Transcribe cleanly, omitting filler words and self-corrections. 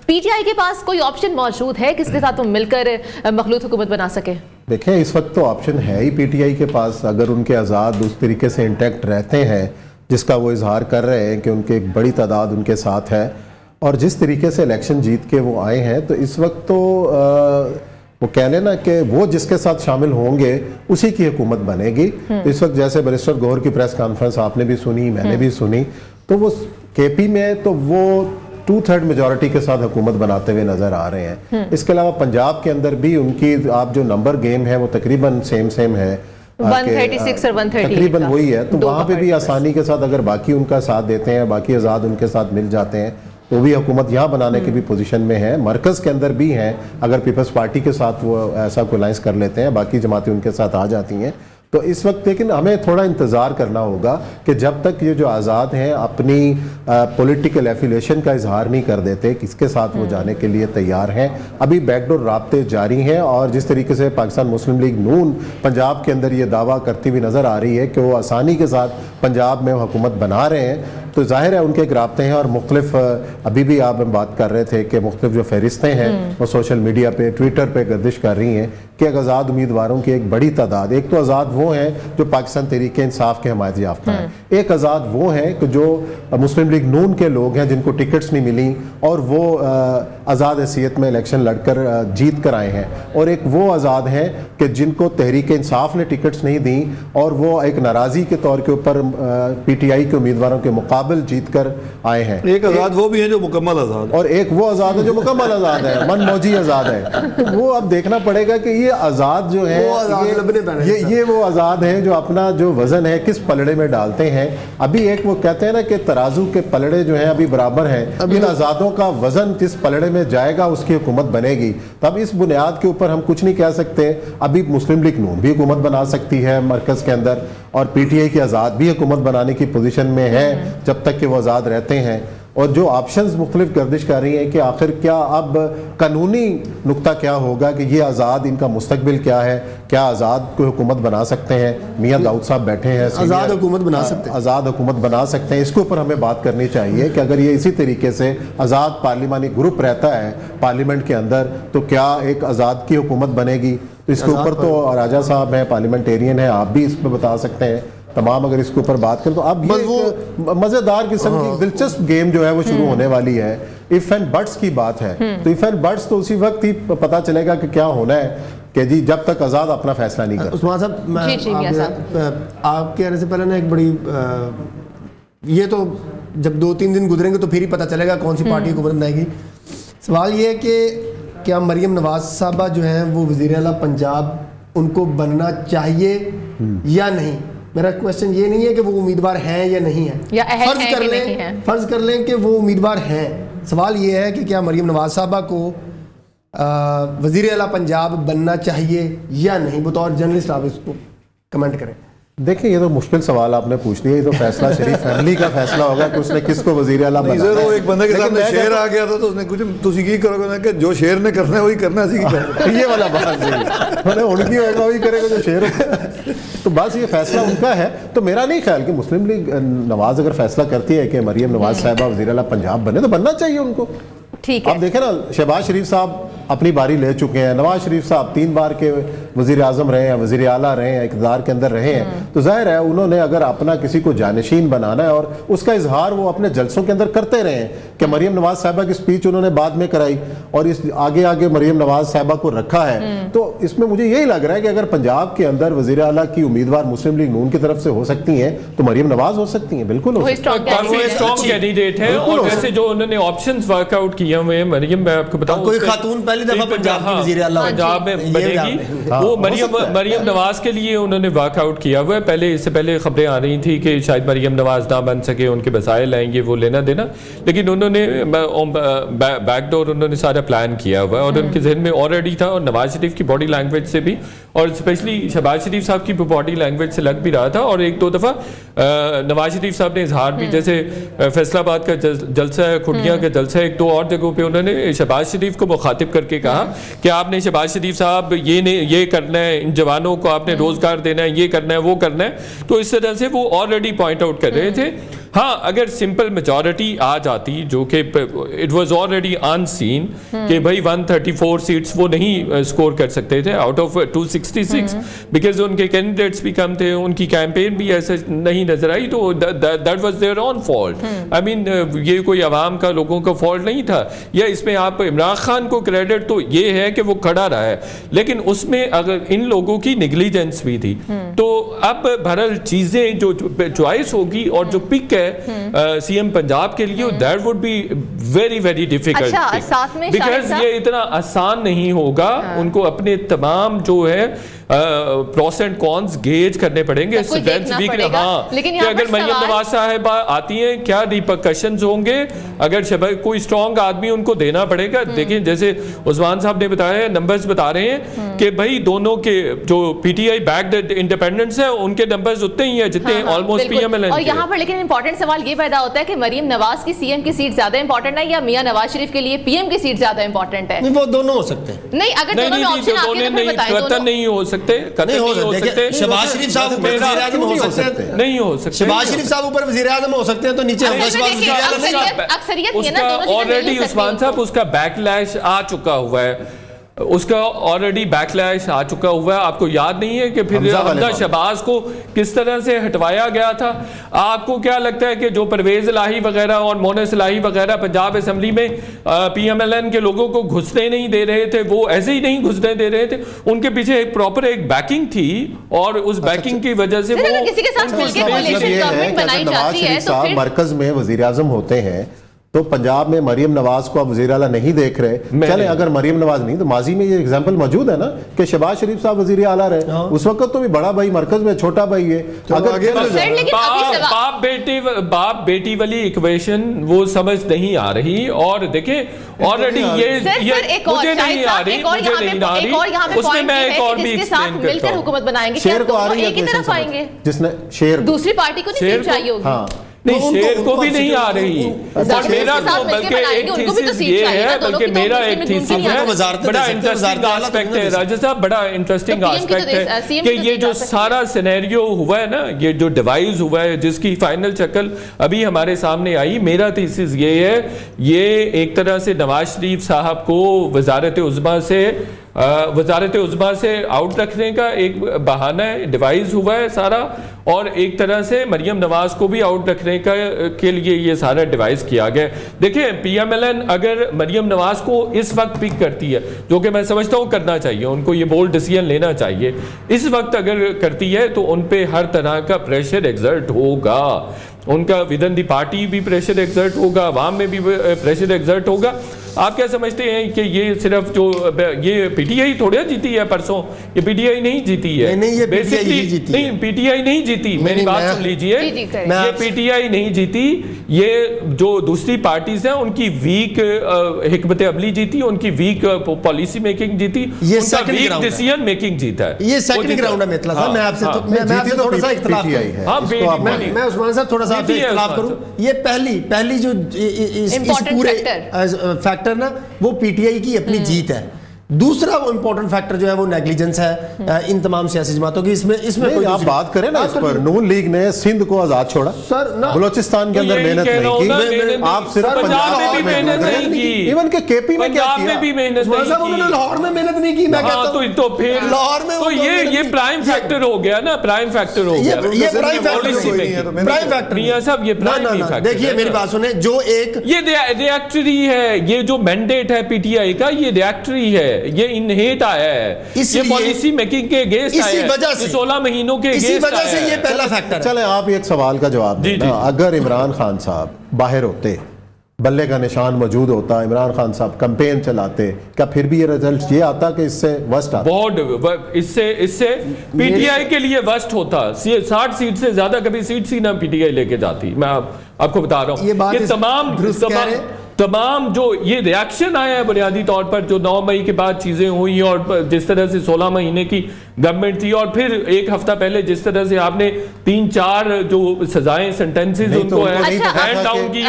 P T I کے پاس کوئی option موجود ہے کس کے ساتھ وہ مل کر مخلوط حکومت بنا سکے؟ دیکھیں اس وقت تو آپشن ہے ہی پی ٹی آئی کے پاس. اگر ان کے آزاد اس طریقے سے انٹیکٹ رہتے ہیں جس کا وہ اظہار کر رہے ہیں کہ ان کی ایک بڑی تعداد ان کے ساتھ ہے, اور جس طریقے سے الیکشن جیت کے وہ آئے ہیں, تو اس وقت تو وہ کہہ لینا کہ وہ جس کے ساتھ شامل ہوں گے اسی کی حکومت بنے گی. اس وقت جیسے بیرسٹر گوہر کی پریس کانفرنس آپ نے بھی سنی, میں نے بھی سنی, تو وہ کے پی میں تو وہ 2/3 میجورٹی کے ساتھ حکومت بناتے ہوئے نظر آ رہے ہیں. اس کے علاوہ پنجاب کے اندر بھی ان کی آپ جو نمبر گیم ہے وہ تقریباً سیم ہے, 136 اور 130 تقریباً وہی ہے. تو وہاں پہ بھی آسانی کے ساتھ اگر باقی ان کا ساتھ دیتے ہیں, باقی آزاد ان کے ساتھ مل جاتے ہیں, تو بھی حکومت یہاں بنانے کی بھی پوزیشن میں ہے. مرکز کے اندر بھی ہیں, اگر پیپلز پارٹی کے ساتھ وہ ایسا کوئی الائنس کر لیتے ہیں, باقی جماعتیں ان کے ساتھ آ جاتی ہیں. تو اس وقت لیکن ہمیں تھوڑا انتظار کرنا ہوگا کہ جب تک یہ جو آزاد ہیں اپنی پولیٹیکل ایفیلیشن کا اظہار نہیں کر دیتے کس کے ساتھ وہ جانے کے لیے تیار ہیں. ابھی بیک ڈور رابطے جاری ہیں, اور جس طریقے سے پاکستان مسلم لیگ نون پنجاب کے اندر یہ دعویٰ کرتی ہوئی نظر آ رہی ہے کہ وہ آسانی کے ساتھ پنجاب میں حکومت بنا رہے ہیں, تو ظاہر ہے ان کے ایک رابطے ہیں. اور مختلف ابھی بھی آپ بات کر رہے تھے کہ مختلف جو فہرستیں ہیں وہ سوشل میڈیا پہ ٹویٹر پہ گردش کر رہی ہیں کہ آزاد امیدواروں کی ایک بڑی تعداد, ایک تو آزاد وہ ہیں جو پاکستان تحریک انصاف کے حمایت یافتہ ہیں, ایک آزاد وہ ہیں کہ جو مسلم لیگ نون کے لوگ ہیں جن کو ٹکٹس نہیں ملی اور وہ آزاد حیثیت میں الیکشن لڑ کر جیت کر آئے ہیں, اور ایک وہ آزاد ہیں کہ جن کو تحریک انصاف نے ٹکٹس نہیں دیں اور وہ ایک ناراضی کے طور کے اوپر پی ٹی آئی کے امیدواروں کے مقابل جیت کر آئے ہیں. ایک آزاد وہ بھی ہیں جو مکمل آزاد, اور ایک وہ آزاد ہے جو مکمل آزاد ہے, من موجی آزاد ہے. تو وہ اب دیکھنا پڑے گا کہ یہ آزاد جو ہے یہ وہ آزاد ہیں جو اپنا جو وزن ہے کس پلڑے میں ڈالتے ہیں. ابھی ایک وہ کہتے ہیں نا کہ ترازو کے پلڑے جو ہیں ابھی برابر ہیں, ان آزادوں کا وزن جس پلڑے میں جائے گا اس کی حکومت بنے گی. تو اب اس بنیاد کے اوپر ہم کچھ نہیں کہہ سکتے. ابھی مسلم لیگ نون بھی حکومت بنا سکتی ہے مرکز کے اندر, اور پی ٹی آئی کی آزاد بھی حکومت بنانے کی پوزیشن میں ہے جب تک کہ وہ آزاد رہتے ہیں. اور جو آپشنز مختلف گردش کر رہی ہیں کہ آخر کیا اب قانونی نقطہ کیا ہوگا کہ یہ آزاد ان کا مستقبل کیا ہے, کیا آزاد کو حکومت بنا سکتے ہیں. میاں داؤد صاحب بیٹھے ہیں, آزاد حکومت بنا سکتے ہیں, آزاد حکومت بنا سکتے ہیں. اس کے اوپر ہمیں بات کرنی چاہیے کہ اگر یہ اسی طریقے سے آزاد پارلیمانی گروپ رہتا ہے پارلیمنٹ کے اندر تو کیا ایک آزاد کی حکومت بنے گی. تو اس کے اوپر تو راجہ صاحب ہیں, پارلیمنٹیرین ہیں, آپ بھی اس پہ بتا سکتے ہیں تمام. اگر اس کے اوپر بات کریں تو اب یہ مزیدار قسم کی دلچسپ گیم جو ہے وہ شروع ہونے والی ہے. ایف اینڈ بٹس کی بات ہے, تو ایف اینڈ بٹس تو اسی وقت ہی پتا چلے گا کہ کیا ہونا ہے, کہ جی جب تک آزاد اپنا فیصلہ نہیں کرتا. عثمان صاحب آپ کے آنے سے پہلے نا ایک بڑی یہ تو جب 2-3 دن گزریں گے تو پھر ہی پتا چلے گا کون سی پارٹی حکومت بنائے گی. سوال یہ ہے کہ کیا مریم نواز صاحبہ جو ہیں وہ وزیر اعلیٰ پنجاب ان کو بننا چاہیے یا نہیں؟ میرا کویسچن یہ نہیں ہے کہ وہ امیدوار ہیں یا نہیں ہیں, فرض کر لیں کہ وہ امیدوار ہیں. سوال یہ ہے کہ کیا مریم نواز صاحبہ کو وزیر اعلیٰ پنجاب بننا چاہیے یا نہیں؟ بطور جرنلسٹ آپ اس کو کمنٹ کریں. دیکھیں یہ تو مشکل سوال آپ نے پوچھ لیا. یہ تو فیصلہ شریف فیملی کا فیصلہ ہوگا کہ اس نے کس کو وزیر اعلیٰ بنانا ہے. ایک بندے کے سامنے شیر آ گیا تھا تو اس نے کچھ تسی کی کرو گے کہ جو شیر نے کرنا ہے وہی کرنا ہے. یہ والا بات نہیں, ان کی ہوگا وہی کرے گا جو شیر ہے. تو بس یہ فیصلہ ان کا ہے. تو میرا نہیں خیال کہ مسلم لیگ نواز اگر فیصلہ کرتی ہے کہ مریم نواز صاحبہ وزیر اعلیٰ پنجاب بنے تو بننا چاہیے ان کو. اب دیکھیں نا, شہباز شریف صاحب اپنی باری لے چکے ہیں, نواز شریف صاحب 3 بار کے وزیر اعظم رہے ہیں, وزیر اعلیٰ رہے ہیں, اقتدار کے اندر رہے ہیں. تو ظاہر ہے انہوں نے اگر اپنا کسی کو جانشین بنانا ہے اور اس کا اظہار وہ اپنے جلسوں کے اندر کرتے رہے ہیں کہ مریم نواز صاحبہ کی سپیچ انہوں نے بعد میں کرائی اور اس آگے مریم نواز صاحبہ کو رکھا ہے. تو اس میں مجھے یہی لگ رہا ہے کہ اگر پنجاب کے اندر وزیر اعلیٰ کی امیدوار مسلم لیگ نون کی طرف سے ہو سکتی ہیں تو مریم نواز ہو سکتی ہیں. بالکل کافی اسٹرانگ کینڈیڈیٹ ہے. اور ویسے جو انہوں نے آپشنز ورک آؤٹ کیے ہوئے ہیں, مریم میں آپ کو بتاؤں کوئی خاتون پہلی دفعہ پنجاب میں بنے گی, وہ مریم نواز کے لیے انہوں نے ورک آؤٹ کیا ہوا ہے. اس سے پہلے خبریں آ رہی تھیں کہ شاید مریم نواز نہ بن سکے, ان کے مسائل آئیں گے, وہ لینا دینا, لیکن انہوں نے بیک ڈور انہوں نے سارا پلان کیا ہوا ہے اور ان کے ذہن میں آلریڈی تھا. اور نواز شریف کی باڈی لینگویج سے بھی, اور اسپیشلی شہباز شریف صاحب کی باڈی لینگویج سے لگ بھی رہا تھا. اور 1-2 دفعہ نواز شریف صاحب نے اظہار بھی, جیسے فیصل آباد کا جلسہ ہے, کھٹیاں کا جلسہ ہے, 1-2 اور جگہوں پہ انہوں نے شہباز شریف کو مخاطب کر کے کہا کہ آپ نے شہباز شریف صاحب یہ کرنا ہے, ان جوانوں کو آپ نے روزگار دینا ہے, یہ کرنا ہے, وہ کرنا ہے. تو اس طرح سے وہ آلریڈی پوائنٹ آؤٹ کر رہے تھے. ہاں اگر سمپل میجورٹی آ جاتی جو کہ اٹ واز آلریڈی آن سین کہ بھائی 134 سیٹس وہ نہیں اسکور کر سکتے تھے آؤٹ آف 266 بیکاز ان کے کینڈیڈیٹس بھی کم تھے, ان کی کیمپین بھی ایسے نہیں نظر آئی, تو that was their own fault. I mean یہ کوئی عوام کا لوگوں کا فالٹ نہیں تھا. یا اس میں آپ عمران خان کو کریڈٹ تو یہ ہے کہ وہ کھڑا رہا ہے, لیکن اس میں اگر ان لوگوں کی نیگلیجنس بھی تھی. تو اب بہرحال چیزیں جو چوائس ہوگی اور جو پک ہے سی ایم پنجاب کے لیے, that would be very very difficult, because یہ اتنا آسان نہیں ہوگا. ان کو اپنے تمام جو ہے پروس اینڈ کونس گیج کرنے پڑیں گے. کہ اگر مریم نواز صاحبہ آتی ہیں کیا ریپرکشنز ہوں گے اگر کوئی اسٹرانگ آدمی ان کو دینا پڑے گا. دیکھیں جیسے عثمان صاحب نے بتایا, نمبرز بتا رہے ہیں کہ بھائی دونوں کے جو پی ٹی آئی بیکڈ انڈیپینڈنٹس ہیں ان کے نمبرز اتنے ہی ہیں جتنے almost P M L N کے. اور یہاں پر لیکن امپورٹنٹ سوال یہ پیدا ہوتا ہے کہ مریم نواز کی سی ایم کی سیٹ زیادہ امپورٹنٹ ہے یا میاں نواز شریف کے لیے پی ایم کی سیٹ زیادہ امپورٹنٹ ہے؟ وہ دونوں ہو سکتے ہیں. نہیں, اگر دونوں میں آپشن آتے ہیں تو پھر بتائیں. دونوں نہیں ہو سکتے, نہیں ہو سکتے. شہباز شریف صاحب اوپر وزیر اعظم ہو سکتے ہیں, نہیں ہو سکتے. شہباز شریف صاحب اوپر وزیر اعظم ہو سکتے ہیں تو نیچے اکثریت نہیں ہے نا, دونوں آلریڈی عثمان صاحب اس کا بیک لیش آ چکا ہوا ہے, اس کا آلریڈی بیک لیش آ چکا ہوا ہے. آپ کو یاد نہیں ہے کہ پھر حمزہ شہباز کو کس طرح سے ہٹوایا گیا تھا؟ آپ کو کیا لگتا ہے کہ جو پرویز الہی وغیرہ اور مونس الہی وغیرہ پنجاب اسمبلی میں پی ایم ایل این کے لوگوں کو گھسنے نہیں دے رہے تھے, وہ ایسے ہی نہیں گھسنے دے رہے تھے, ان کے پیچھے ایک پراپر ایک بیکنگ تھی اور اس بیکنگ کی وجہ سے وہ کسی کے ساتھ مل کے کولیشن گورنمنٹ بنائی جاتی ہے تو پھر مرکز میں وزیر اعظم ہوتے ہیں تو پنجاب میں مریم نواز کو اب وزیر اعلیٰ نہیں دیکھ رہے. چلیں اگر مریم نواز نہیں تو ماضی میں یہ ایگزامپل موجود ہے نا کہ شہباز شریف صاحب وزیر اعلیٰ رہے, اس وقت تو بھی بڑا بھائی مرکز میں, چھوٹا بھائی ہے. باپ بیٹی والی ایکویشن وہ سمجھ نہیں آ رہی. اور دیکھیں آلریڈی یہ مجھے نہیں آ رہی, اس میں میں ایک اور بھی ایکسپلین کرتا ہوں. حکومت بنائیں گے, شیر کو آ رہی ہے ایک ہی طرف آئیں گے, جس نے شیر دوسری پارٹی کو نہیں چاہیے ہوگی. نہیں, شیر کو بھی نہیں آ رہی. اور میرا تو بلکہ ایک تھیسس یہ ہے, بلکہ میرا ایک تھیسس ہے, بڑا انٹرسٹنگ آسپیکٹ ہے راجہ صاحب, بڑا انٹرسٹنگ آسپیکٹ ہے کہ یہ جو سارا سینیریو ہوا ہے نا, یہ جو ڈیوائز ہوا ہے جس کی فائنل شکل ابھی ہمارے سامنے آئی, میرا تھیسس یہ ہے یہ ایک طرح سے نواز شریف صاحب کو وزارت عظمیٰ سے آؤٹ رکھنے کا ایک بہانہ ہے, ڈیوائز ہوا ہے سارا, اور ایک طرح سے مریم نواز کو بھی آؤٹ رکھنے کے لیے یہ سارا ڈیوائز کیا گیا. دیکھیں پی ایم ایل این اگر مریم نواز کو اس وقت پک کرتی ہے, جو کہ میں سمجھتا ہوں کرنا چاہیے, ان کو یہ بولڈ ڈیسیژن لینا چاہیے, اس وقت اگر کرتی ہے تو ان پہ ہر طرح کا پریشر ایگزرٹ ہوگا. ان کا ودن دی پارٹی بھی پریشر ایگزرٹ ہوگا, عوام میں بھی پریشر ایگزرٹ ہوگا. آپ کیا سمجھتے ہیں کہ یہ صرف جو یہ پی ٹی آئی تھوڑا جیتی ہے پرسوں, یہ پی ٹی آئی نہیں جیتی ہے, نہیں پی ٹی آئی نہیں جیتی, میری بات سن لیجئے, یہ پی ٹی آئی نہیں جیتی, یہ جو دوسری پارٹیز ہیں ان کی ویک حکمت عملی جیتی, ان کی ویک پالیسی میکنگ جیتی, ان کا ویک ڈیسیژن میکنگ جیتا ہے. یہ سیکنڈ گراؤنڈ ہے میتلا صاحب, میں آپ سے تھوڑا سا اختلاف کروں, میں عثمان صاحب تھوڑا سا اختلاف کروں. یہ پہلی جو اس پورے فیکٹر نا وہ پی ٹی آئی کی اپنی جیت ہے. دوسرا وہ امپورٹنٹ فیکٹر جو ہے وہ نیگلیجنس ہے ان تمام سیاسی جماعتوں کی. اس میں کوئی آپ بات کریں نا اس پر, نون لیگ نے سندھ کو آزاد چھوڑا, بلوچستان کے اندر محنت نہیں کی, آپ صرف پنجاب میں بھی محنت نہیں کی, ایون کہ کے پی میں کیا کیا, انہوں نے لاہور میں محنت نہیں کی. میں کہتا ہوں تو پھر لاہور میں تو یہ پرائم فیکٹر ہو گیا نا, پرائم فیکٹر ہو گیا, یہ پرائم فیکٹر نہیں ہے صاحب, یہ پرائم فیکٹر. دیکھیے میری بات سنیں, جو ایک یہ ریئیکٹری ہے, یہ جو مینڈیٹ ہے پی ٹی آئی کا یہ ریئیکٹری ہے, یہ انہیٹ آیا ہے, یہ پالیسی میکنگ کے اگینسٹ آیا ہے, 16 مہینوں کے اگینسٹ آیا ہے. اسی وجہ سے یہ پہلا فیکٹر ہے. چلیں آپ ایک سوال کا جواب دیں, اگر عمران خان صاحب باہر ہوتے, بلے کا نشان موجود ہوتا, عمران خان صاحب کمپین چلاتے, کیا پھر بھی یہ رزلٹ یہ آتا کہ اس سے وسٹ آتا؟ بہت اس سے پی ٹی آئی کے لیے وسٹ ہوتا. 60 سیٹ سے زیادہ کبھی سیٹس ہی نہ پی ٹی آئی لے کے جاتی. میں آپ کو بتا رہا ہوں یہ تمام جو یہ ریاکشن آیا ہے بنیادی طور پر جو 9 مئی کے بعد چیزیں ہوئی اور جس طرح سے 16 مہینے کی گورنمنٹ تھی, اور پھر ایک ہفتہ پہلے جس طرح سے آپ نے 3-4 جو سزائیں سینٹنسز ان کو ہینڈ ڈاؤن کی